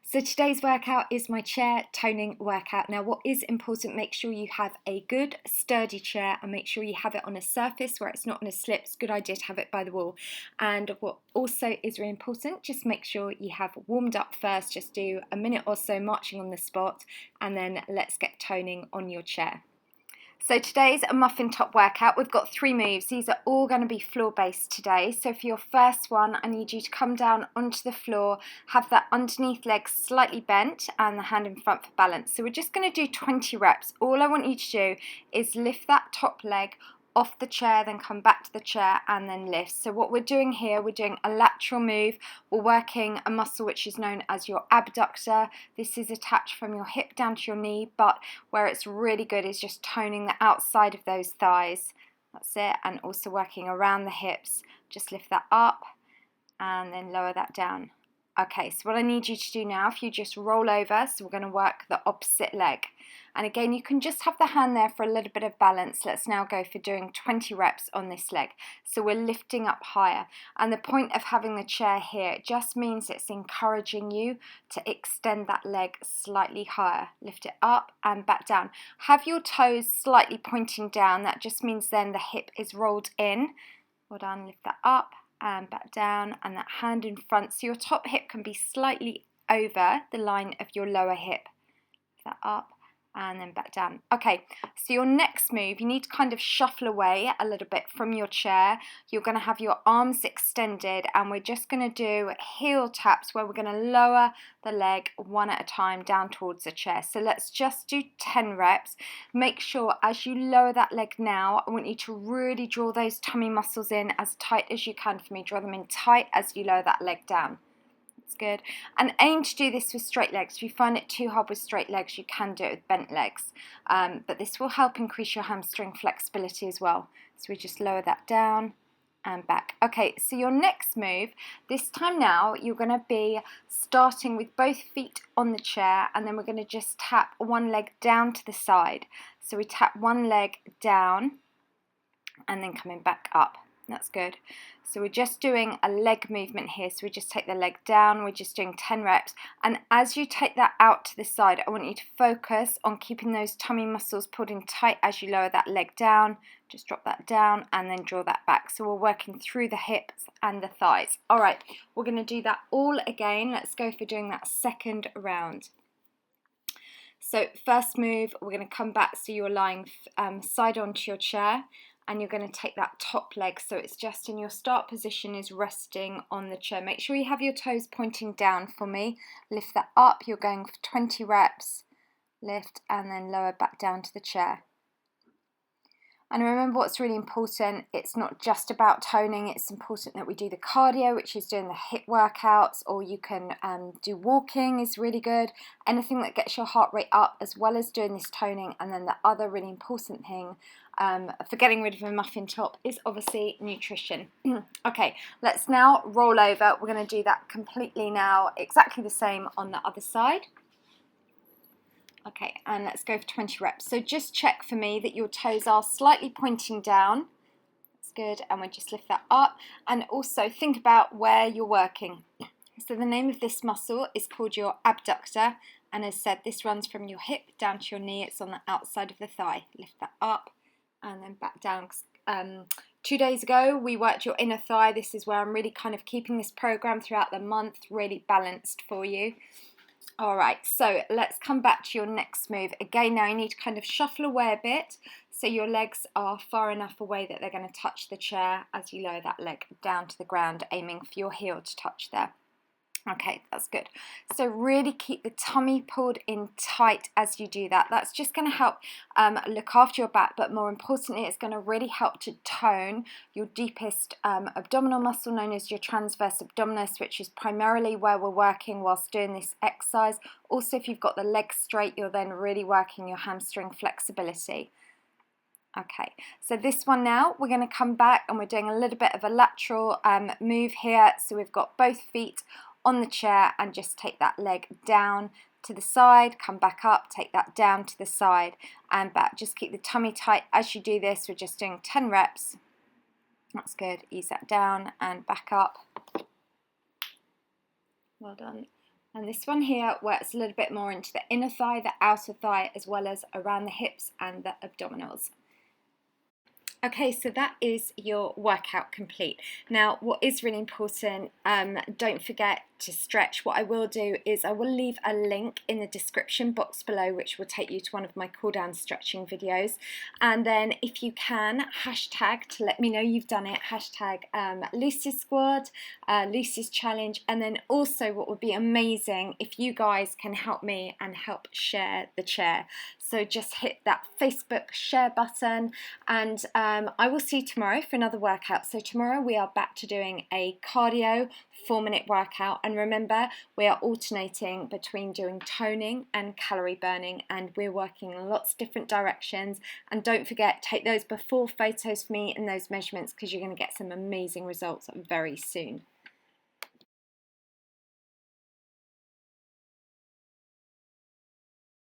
So today's workout is my chair toning workout. Now what is important, make sure you have a good sturdy chair and make sure you have it on a surface where it's not on a slip. It's a good idea to have it by the wall. And what also is really important, just make sure you have warmed up first. Just do a minute or so marching on the spot and then let's get toning on your chair. So today's a muffin top workout. We've got 3 moves. These are all going to be floor based today. So for your first one, I need you to come down onto the floor, have that underneath leg slightly bent and the hand in front for balance. So we're just going to do 20 reps. All I want you to do is lift that top leg off the chair, then come back to the chair and then lift. So what we're doing here, we're doing a lateral move. We're working a muscle which is known as your abductor. This is attached from your hip down to your knee, but where it's really good is just toning the outside of those thighs. That's it. And also working around the hips. Just lift that up and then lower that down. Okay, so what I need you to do now, if you just roll over, so we're going to work the opposite leg. And again, you can just have the hand there for a little bit of balance. Let's now go for doing 20 reps on this leg. So we're lifting up higher. And the point of having the chair here, it just means it's encouraging you to extend that leg slightly higher. Lift it up and back down. Have your toes slightly pointing down. That just means then the hip is rolled in. Well done, lift that up and back down, and that hand in front. So your top hip can be slightly over the line of your lower hip. Lift that up and then back down. Okay, so your next move, you need to kind of shuffle away a little bit from your chair. You're going to have your arms extended and we're just going to do heel taps where we're going to lower the leg one at a time down towards the chair. So let's just do 10 reps. Make sure as you lower that leg now, I want you to really draw those tummy muscles in as tight as you can for me. Draw them in tight as you lower that leg down. Good. And aim to do this with straight legs. If you find it too hard with straight legs, you can do it with bent legs. But this will help increase your hamstring flexibility as well. So we just lower that down and back. Okay, so your next move, this time now, you're going to be starting with both feet on the chair and then we're going to just tap one leg down to the side. So we tap one leg down and then coming back up. That's good. So we're just doing a leg movement here. So we just take the leg down. We're just doing 10 reps. And as you take that out to the side, I want you to focus on keeping those tummy muscles pulled in tight as you lower that leg down. Just drop that down and then draw that back. So we're working through the hips and the thighs. All right, we're going to do that all again. Let's go for doing that second round. So first move, we're going to come back so you're lying side onto your chair. And you're going to take that top leg so it's just in your start position is resting on the chair. Make sure you have your toes pointing down for me. Lift that up. You're going for 20 reps. Lift and then lower back down to the chair. And remember what's really important, it's not just about toning, it's important that we do the cardio, which is doing the hip workouts, or you can do walking is really good. Anything that gets your heart rate up as well as doing this toning. And then the other really important thing for getting rid of a muffin top is obviously nutrition. Okay, let's now roll over. We're going to do that completely now, exactly the same on the other side. Okay, and let's go for 20 reps. So just check for me that your toes are slightly pointing down. That's good, and we just lift that up. And also think about where you're working. So the name of this muscle is called your abductor. And as said, this runs from your hip down to your knee. It's on the outside of the thigh. Lift that up and then back down. 2 days ago, we worked your inner thigh. This is where I'm really kind of keeping this program throughout the month really balanced for you. All right, so let's come back to your next move. Again, now you need to kind of shuffle away a bit so your legs are far enough away that they're going to touch the chair as you lower that leg down to the ground, aiming for your heel to touch there. Okay, that's good. So really keep the tummy pulled in tight as you do that. That's just going to help look after your back, but more importantly, it's going to really help to tone your deepest abdominal muscle known as your transverse abdominis, which is primarily where we're working whilst doing this exercise. Also, if you've got the legs straight, you're then really working your hamstring flexibility. Okay, so this one now, we're going to come back and we're doing a little bit of a lateral move here. So we've got both feet on the chair and just take that leg down to the side, come back up, take that down to the side and back. Just keep the tummy tight as you do this. We're just doing 10 reps. That's good. Ease that down and back up. Well done. And this one here works a little bit more into the inner thigh, the outer thigh, as well as around the hips and the abdominals. Okay, so that is your workout complete. Now, what is really important, don't forget to stretch. What I will do is I will leave a link in the description box below, which will take you to one of my cool down stretching videos. And then if you can, hashtag to let me know you've done it, hashtag Lucy's Squad, Lucy's Challenge. And then also what would be amazing if you guys can help me and help share the chair. So just hit that Facebook share button, and I will see you tomorrow for another workout. So tomorrow we are back to doing a cardio 4-minute workout, and remember we are alternating between doing toning and calorie burning, and we're working in lots of different directions. And don't forget, take those before photos for me and those measurements, because you're going to get some amazing results very soon.